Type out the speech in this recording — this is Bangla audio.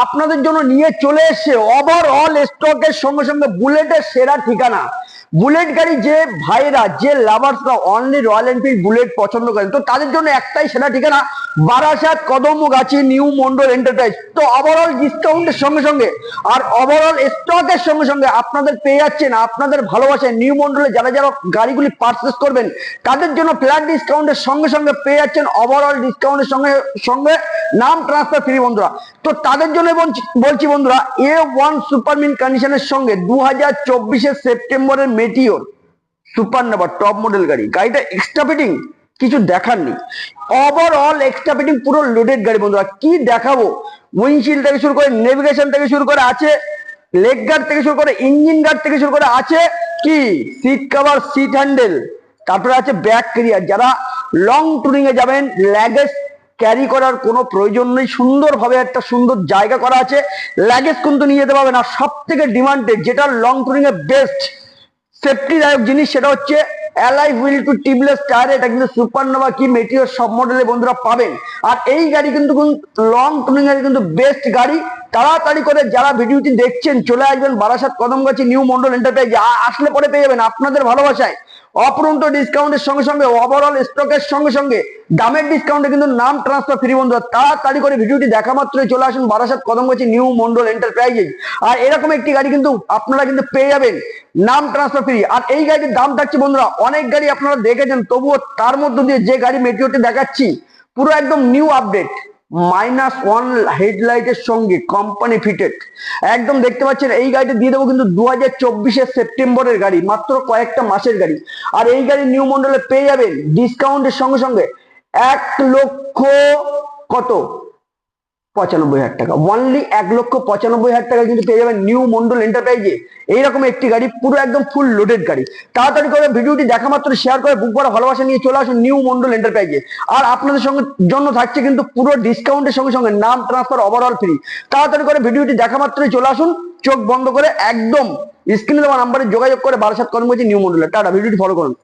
আপনাদের জন্য নিয়ে চলে এসছে ওভারঅল স্টকের সঙ্গে সঙ্গে বুলেটের সেরা ঠিকানা। বুলেট গাড়ি যে ভাইরা, যে লাভার্সরা অনলি রয়্যাল এনফিল্ড বুলেট পছন্দ করেন, তো তাদের জন্য একটাই সেরা ঠিকানা, বারাসাত কদমগাছি নিউ মন্ডল এন্টারপ্রাইজ। তো ওভারঅল ডিসকাউন্টের সঙ্গে সঙ্গে আর ওভারঅল স্টকের সঙ্গে সঙ্গে আপনাদের পেয়ে যাচ্ছেন আপনাদের ভালোবাসায় নিউ মন্ডলে যারা যারা গাড়িগুলি পারচেস করবেন তাদের জন্য ফ্ল্যাট ডিসকাউন্টের সঙ্গে সঙ্গে পেয়ে যাচ্ছেন ওভারঅল ডিসকাউন্টের সঙ্গে সঙ্গে নাম ট্রান্সফার ফ্রি বন্ধুরা। তো তাদের জন্য বলছি বন্ধুরা, A1 সুপার মিন কন্ডিশনের সঙ্গে 2024 সেপ্টেম্বরের Meteor super never top model গাড়ি। গাড়িটা এক্সট্রা ফিটিং কিছু দেখার নেই, ওভারঅল এক্সট্রা ফিটিং পুরো লোডেড গাড়ি বন্ধুরা। কি দেখাবো, উইন্ডশিল্ড থেকে শুরু করে নেভিগেশন থেকে শুরু করে আছে, লেগ গার্ড থেকে শুরু করে ইঞ্জিন গার্ড থেকে শুরু করে আছে কি সিট কভার, সিট হ্যান্ডেল, তারপরে আছে ব্যাক ক্যারিয়ার। যারা লং ট্যুরিং এ যাবেন, লাগেজ ক্যারি করার কোনো প্রয়োজন নেই, সুন্দরভাবে একটা সুন্দর জায়গা করা আছে, লাগেজ কিন্তু নিয়ে যেতে পারবেন। আর সব থেকে ডিমান্ডেড যেটা লং ট্যুরিং এ বেস্ট সেফটিদায়ক জিনিস, সেটা হচ্ছে alloy wheel to tubeless tyre. এটা কিন্তু সুপার নোভা কি মেটিওর সব মডেলে বন্ধুরা পাবেন। আর এই গাড়ি কিন্তু লং ট্যুরিং এর কিন্তু বেস্ট গাড়ি। তাড়াতাড়ি করে যারা ভিডিওটি দেখছেন চলে আসবেন বারাসাত কদমগাছি নিউ মন্ডল এন্টারপ্রাইজ। আসলে পরে পেয়ে যাবেন আপনাদের ভালোবাসায় অপরন্ত ডিসকাউন্টের সঙ্গে সঙ্গে ওভারঅল স্টকের সঙ্গে সঙ্গে দামের ডিসকাউন্টে কিন্তু নাম ট্রান্সফার ফ্রি বন্ধুরা। তাড়াতাড়ি করে ভিডিওটি দেখা মাত্রই চলে আসুন বারাসাত কদমগাছি নিউ মন্ডল এন্টারপ্রাইজে। আর এরকম একটি গাড়ি কিন্তু আপনারা কিন্তু পেয়ে যাবেন নাম ট্রান্সফার ফ্রি। আর এই গাড়ির দাম থাকছে বন্ধুরা, অনেক গাড়ি আপনারা দেখেছেন, তবুও তার মধ্যে দিয়ে যে গাড়ি মেটিওরটি দেখাচ্ছি পুরো একদম নিউ আপডেট, -1 হেডলাইটের সঙ্গে কোম্পানি ফিটেড একদম দেখতে পাচ্ছেন। এই গাড়িটা দিয়ে দেবো কিন্তু 2024 সেপ্টেম্বরের গাড়ি, মাত্র কয়েকটা মাসের গাড়ি। আর এই গাড়ি নিউ মন্ডলে পেয়ে যাবেন ডিসকাউন্টের সঙ্গে সঙ্গে 1,95,000 টাকা, অনলি 1,95,000 টাকা কিন্তু পেয়ে যাবেন নিউ মন্ডল এন্টারপ্রাইজে এইরকম একটি গাড়ি, পুরো একদম ফুল লোডেড গাড়ি। তাড়াতাড়ি করে ভিডিওটি দেখা মাত্র শেয়ার করে বুক করা ভালোবাসা নিয়ে চলে আসুন নিউ মন্ডল এন্টারপ্রাইজে। আর আপনাদের সঙ্গে জন্য থাকছে কিন্তু পুরো ডিসকাউন্টের সঙ্গে সঙ্গে নাম ট্রান্সফার ওভারঅল ফ্রি। তাড়াতাড়ি করে ভিডিওটি দেখা মাত্রই চলে আসুন, চোখ বন্ধ করে একদম স্ক্রিনে দেওয়া নাম্বারে যোগাযোগ করে বারাসাত কদমগাছি নিউ মন্ডলে। টাটা, ভিডিওটি ফলো করুন।